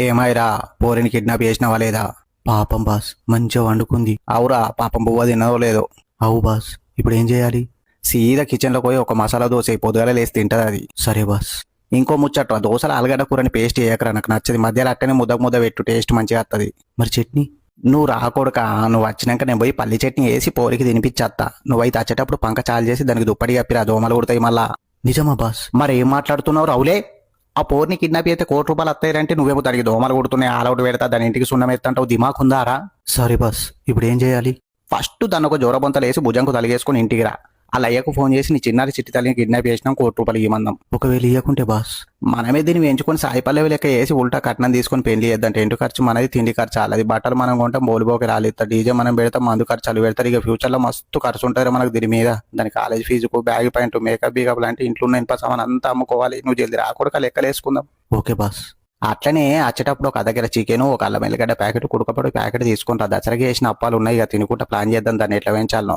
ఏమైరా పోరిని kidnap చేసినావా లేదా? పాపం బాస్ మంచిగా వండుకుంది. అవురా పాపం బువ్వ తిన్నదో లేదో. అవు బాస్ ఇప్పుడు ఏం చేయాలి? సీదా కిచెన్లో పోయి ఒక మసాలా దోశ పొద్దుగాల లేసి తింటది అది. సరే బాస్. ఇంకో ముచ్చట దోశలు ఆలుగడ్డ కూరని పేస్ట్ చేయకరా, నాకు నచ్చది. మధ్యలో అట్టనే ముద్ద పెట్టు, టేస్ట్ మంచిగా వస్తుంది. మరి చట్నీ? నువ్వు రాకూడక నువ్వు వచ్చినాక నేను పోయి పల్లి చట్నీ వేసి పోరికి తినిపించేస్తా. నువ్వైతే వచ్చేటప్పుడు పంక చాలు చేసి దానికి దుప్పటి కప్పిరా, దోమలు కుడతాయి మళ్ళా. నిజమా బాస్? మరి ఏం మాట్లాడుతున్నావు రావులే? ఆ పోర్ని కిడ్నాప్ అయితే ₹1,00,00,000 వస్తాయంటే నువ్వేమో దానికి దోమలు కొడుతున్నాయి, ఆలౌట్ పెడతా, దాని ఇంటికి సున్నం ఎత్తంటావు. దిమాక్ ఉందారా? సరే బాస్ ఇప్పుడు ఏం చేయాలి? ఫస్ట్ దాన్ని ఒక జ్వరబొంతలు వేసి భుజంకు తలిగేసుకుని ఇంటికి రా. అలా అయ్యకు ఫోన్ చేసి నీ చిన్నారి చిట్టి తల్లిని కిడ్నాప్ చేసినాం, ₹1,00,00,000 ఇవ్వమందాం. ఒకవేళ ఇవ్వకుంటే బాస్? మనమే దీన్ని వేయించుకొని సాయిపల్లవి లెక్క వేసి ఉల్టా కట్నం తీసుకొని పెళ్లి చేద్దంటే ఇంటి ఖర్చు మనది, తిండి ఖర్చు అలాది. బట్టలు మనం కొంటాం, బోలిపోకి రాలిస్తా, డీజే మనం పెడతాం, మందు ఖర్చులు పెడతారు. ఇక ఫ్యూచర్లో మస్తు ఖర్చు ఉంటారు మనకు దీని మీద. దాని కాలేజ్ ఫీజుకు, బ్యాగ్ పాయింట్, మేకప్ బీకప్ లాంటి ఇంట్లో ఉన్న ఇనుప సామాన్ అంతా అమ్ముకోవాలి. నువ్వు జల్ది రాకూడక లెక్కలేసుకుందాం. Okay boss. అట్లనే వచ్చేటప్పుడు ఒక దగ్గర చికెన్, ఒక అల్లం ఎల్లిగడ్డ ప్యాకెట్, కుడకపొడి ప్యాకెట్ తీసుకుంటా. దసరాకి వేసిన అప్పాలు ఉన్నాయి, ఇక తినుకుంటా ప్లాన్ చేద్దాం దాన్ని ఎట్లా వేయించాలనో.